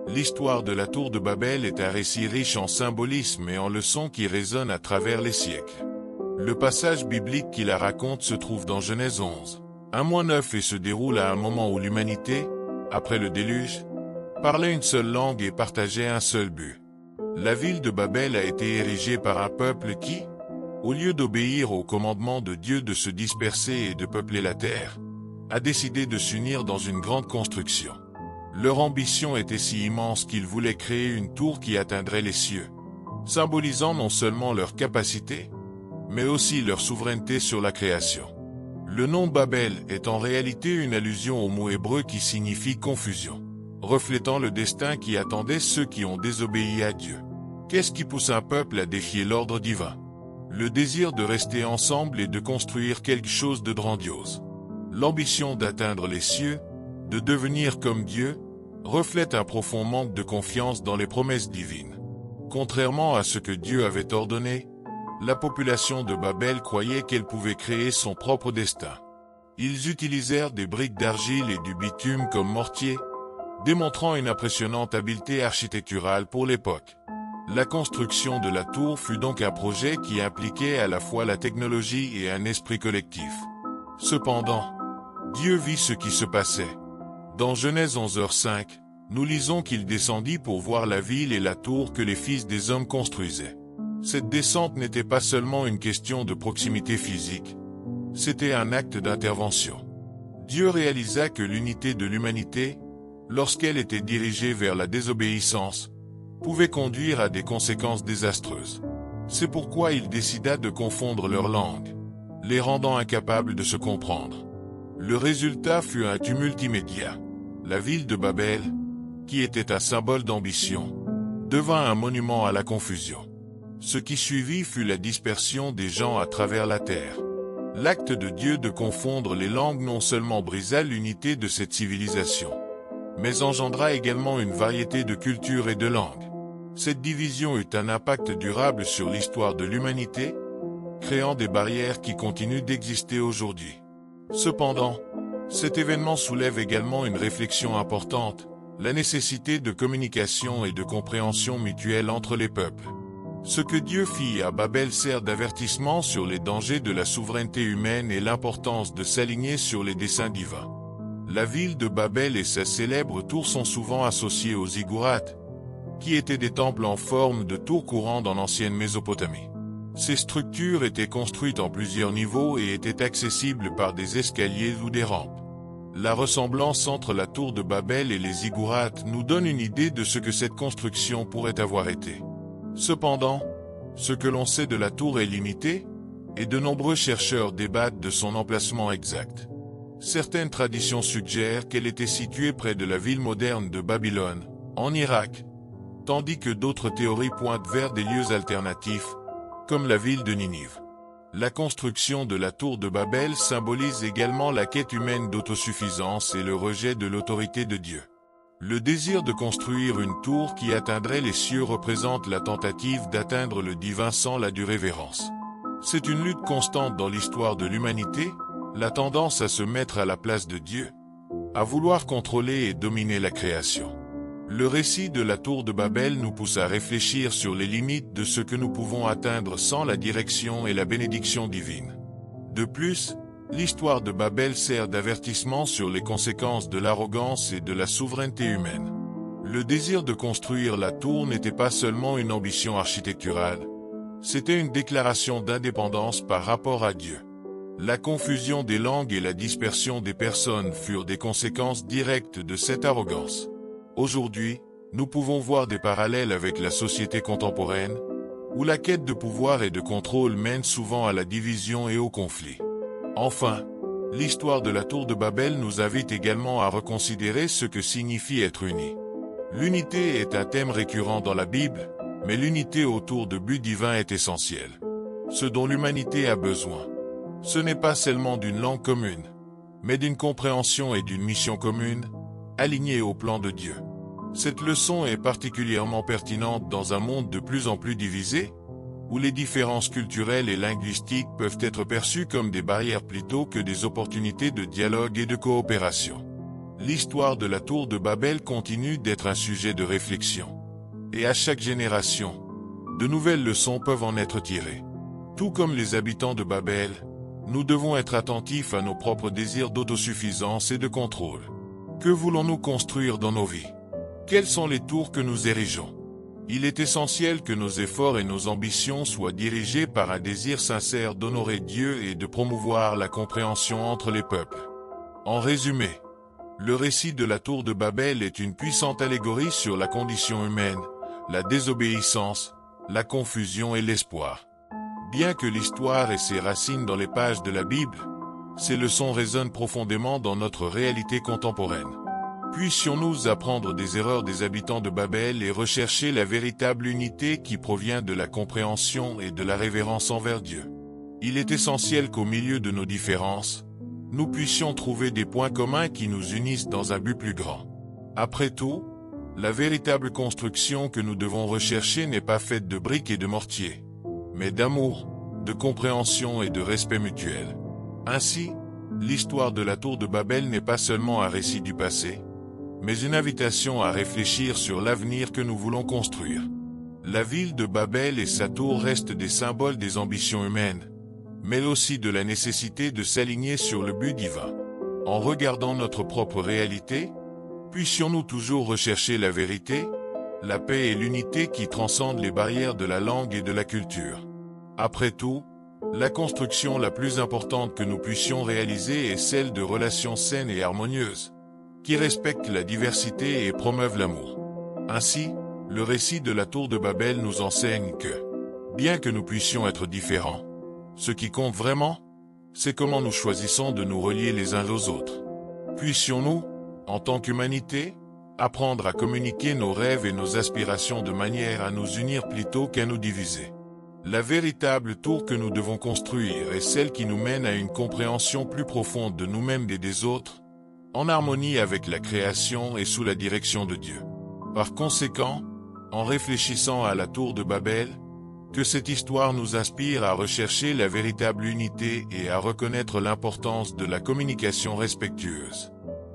L'histoire de la tour de Babel est un récit riche en symbolisme et en leçons qui résonnent à travers les siècles. Le passage biblique qui la raconte se trouve dans Genèse 11, 1-9 et se déroule à un moment où l'humanité, après le déluge, parlait une seule langue et partageait un seul but. La ville de Babel a été érigée par un peuple qui, au lieu d'obéir au commandement de Dieu de se disperser et de peupler la terre, a décidé de s'unir dans une grande construction. Leur ambition était si immense qu'ils voulaient créer une tour qui atteindrait les cieux, symbolisant non seulement leur capacité, mais aussi leur souveraineté sur la création. Le nom Babel est en réalité une allusion au mot hébreu qui signifie confusion, reflétant le destin qui attendait ceux qui ont désobéi à Dieu. Qu'est-ce qui pousse un peuple à défier l'ordre divin? Le désir de rester ensemble et de construire quelque chose de grandiose. L'ambition d'atteindre les cieux, de devenir comme Dieu, reflète un profond manque de confiance dans les promesses divines. Contrairement à ce que Dieu avait ordonné, la population de Babel croyait qu'elle pouvait créer son propre destin. Ils utilisèrent des briques d'argile et du bitume comme mortier, démontrant une impressionnante habileté architecturale pour l'époque. La construction de la tour fut donc un projet qui impliquait à la fois la technologie et un esprit collectif. Cependant, Dieu vit ce qui se passait. Dans Genèse 11h5, nous lisons qu'il descendit pour voir la ville et la tour que les fils des hommes construisaient. Cette descente n'était pas seulement une question de proximité physique, c'était un acte d'intervention. Dieu réalisa que l'unité de l'humanité, lorsqu'elle était dirigée vers la désobéissance, pouvait conduire à des conséquences désastreuses. C'est pourquoi il décida de confondre leurs langues, les rendant incapables de se comprendre. Le résultat fut un tumulte immédiat. La ville de Babel, qui était un symbole d'ambition, devint un monument à la confusion. Ce qui suivit fut la dispersion des gens à travers la terre. L'acte de Dieu de confondre les langues non seulement brisa l'unité de cette civilisation, mais engendra également une variété de cultures et de langues. Cette division eut un impact durable sur l'histoire de l'humanité, créant des barrières qui continuent d'exister aujourd'hui. Cependant, cet événement soulève également une réflexion importante, la nécessité de communication et de compréhension mutuelle entre les peuples. Ce que Dieu fit à Babel sert d'avertissement sur les dangers de la souveraineté humaine et l'importance de s'aligner sur les desseins divins. La ville de Babel et sa célèbre tour sont souvent associées aux ziggourats, qui étaient des temples en forme de tour courantes en ancienne Mésopotamie. Ces structures étaient construites en plusieurs niveaux et étaient accessibles par des escaliers ou des rampes. La ressemblance entre la tour de Babel et les ziggourats nous donne une idée de ce que cette construction pourrait avoir été. Cependant, ce que l'on sait de la tour est limité, et de nombreux chercheurs débattent de son emplacement exact. Certaines traditions suggèrent qu'elle était située près de la ville moderne de Babylone, en Irak, tandis que d'autres théories pointent vers des lieux alternatifs, comme la ville de Ninive. La construction de la tour de Babel symbolise également la quête humaine d'autosuffisance et le rejet de l'autorité de Dieu. Le désir de construire une tour qui atteindrait les cieux représente la tentative d'atteindre le divin sans la due révérence. C'est une lutte constante dans l'histoire de l'humanité, la tendance à se mettre à la place de Dieu, à vouloir contrôler et dominer la création. Le récit de la tour de Babel nous pousse à réfléchir sur les limites de ce que nous pouvons atteindre sans la direction et la bénédiction divine. De plus, l'histoire de Babel sert d'avertissement sur les conséquences de l'arrogance et de la souveraineté humaine. Le désir de construire la tour n'était pas seulement une ambition architecturale, c'était une déclaration d'indépendance par rapport à Dieu. La confusion des langues et la dispersion des personnes furent des conséquences directes de cette arrogance. Aujourd'hui, nous pouvons voir des parallèles avec la société contemporaine, où la quête de pouvoir et de contrôle mène souvent à la division et au conflit. Enfin, l'histoire de la tour de Babel nous invite également à reconsidérer ce que signifie être unis. L'unité est un thème récurrent dans la Bible, mais l'unité autour de buts divins est essentielle. Ce dont l'humanité a besoin, ce n'est pas seulement d'une langue commune, mais d'une compréhension et d'une mission commune, alignée au plan de Dieu. Cette leçon est particulièrement pertinente dans un monde de plus en plus divisé, où les différences culturelles et linguistiques peuvent être perçues comme des barrières plutôt que des opportunités de dialogue et de coopération. l'histoire de la tour de Babel continue d'être un sujet de réflexion. Et à chaque génération, de nouvelles leçons peuvent en être tirées. Tout comme les habitants de Babel, nous devons être attentifs à nos propres désirs d'autosuffisance et de contrôle. Que voulons-nous construire dans nos vies? Quelles sont les tours que nous érigeons? Il est essentiel que nos efforts et nos ambitions soient dirigés par un désir sincère d'honorer Dieu et de promouvoir la compréhension entre les peuples. En résumé, le récit de la tour de Babel est une puissante allégorie sur la condition humaine, la désobéissance, la confusion et l'espoir. Bien que l'histoire ait ses racines dans les pages de la Bible, ces leçons résonnent profondément dans notre réalité contemporaine. Puissions-nous apprendre des erreurs des habitants de Babel et rechercher la véritable unité qui provient de la compréhension et de la révérence envers Dieu. Il est essentiel qu'au milieu de nos différences, nous puissions trouver des points communs qui nous unissent dans un but plus grand. Après tout, la véritable construction que nous devons rechercher n'est pas faite de briques et de mortier, mais d'amour, de compréhension et de respect mutuel. Ainsi, l'histoire de la tour de Babel n'est pas seulement un récit du passé, mais une invitation à réfléchir sur l'avenir que nous voulons construire. La ville de Babel et sa tour restent des symboles des ambitions humaines, mais aussi de la nécessité de s'aligner sur le but divin. En regardant notre propre réalité, puissions-nous toujours rechercher la vérité, la paix et l'unité qui transcendent les barrières de la langue et de la culture. Après tout, la construction la plus importante que nous puissions réaliser est celle de relations saines et harmonieuses, qui respectent la diversité et promeuvent l'amour. Ainsi, le récit de la tour de Babel nous enseigne que, bien que nous puissions être différents, ce qui compte vraiment, c'est comment nous choisissons de nous relier les uns aux autres. Puissions-nous, en tant qu'humanité, apprendre à communiquer nos rêves et nos aspirations de manière à nous unir plutôt qu'à nous diviser. La véritable tour que nous devons construire est celle qui nous mène à une compréhension plus profonde de nous-mêmes et des autres, en harmonie avec la création et sous la direction de Dieu. Par conséquent, en réfléchissant à la tour de Babel, que cette histoire nous inspire à rechercher la véritable unité et à reconnaître l'importance de la communication respectueuse.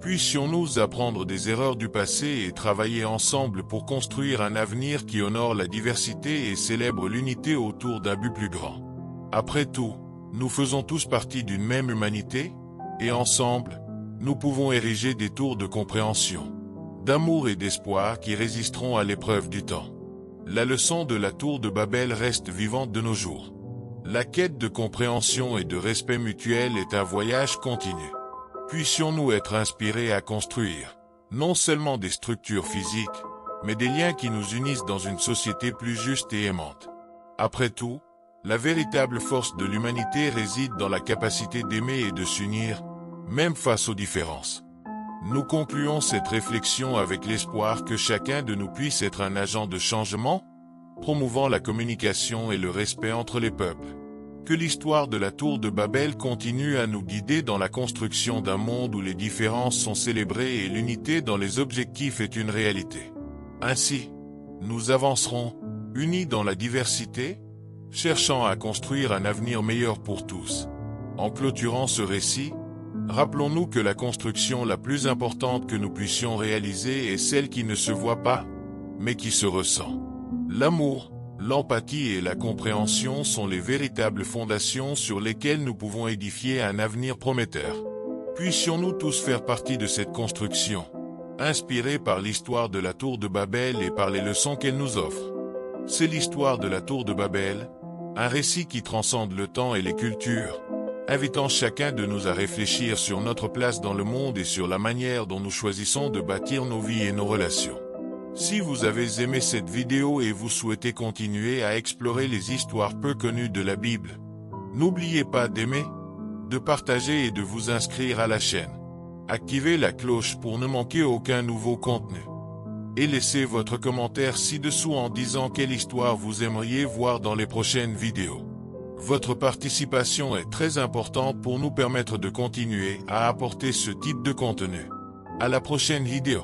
Puissions-nous apprendre des erreurs du passé et travailler ensemble pour construire un avenir qui honore la diversité et célèbre l'unité autour d'un but plus grand. Après tout, nous faisons tous partie d'une même humanité, et ensemble, nous pouvons ériger des tours de compréhension, d'amour et d'espoir qui résisteront à l'épreuve du temps. La leçon de la tour de Babel reste vivante de nos jours. La quête de compréhension et de respect mutuel est un voyage continu. Puissions-nous être inspirés à construire, non seulement des structures physiques, mais des liens qui nous unissent dans une société plus juste et aimante. Après tout, la véritable force de l'humanité réside dans la capacité d'aimer et de s'unir, même face aux différences. Nous concluons cette réflexion avec l'espoir que chacun de nous puisse être un agent de changement, promouvant la communication et le respect entre les peuples. Que l'histoire de la tour de Babel continue à nous guider dans la construction d'un monde où les différences sont célébrées et l'unité dans les objectifs est une réalité. Ainsi, nous avancerons, unis dans la diversité, cherchant à construire un avenir meilleur pour tous. En clôturant ce récit, rappelons-nous que la construction la plus importante que nous puissions réaliser est celle qui ne se voit pas, mais qui se ressent. L'amour, l'empathie et la compréhension sont les véritables fondations sur lesquelles nous pouvons édifier un avenir prometteur. Puissions-nous tous faire partie de cette construction, inspirés par l'histoire de la tour de Babel et par les leçons qu'elle nous offre. C'est l'histoire de la tour de Babel, un récit qui transcende le temps et les cultures, invitant chacun de nous à réfléchir sur notre place dans le monde et sur la manière dont nous choisissons de bâtir nos vies et nos relations. Si vous avez aimé cette vidéo et vous souhaitez continuer à explorer les histoires peu connues de la Bible, n'oubliez pas d'aimer, de partager et de vous inscrire à la chaîne. Activez la cloche pour ne manquer aucun nouveau contenu. Et laissez votre commentaire ci-dessous en disant quelle histoire vous aimeriez voir dans les prochaines vidéos. Votre participation est très importante pour nous permettre de continuer à apporter ce type de contenu. À la prochaine vidéo.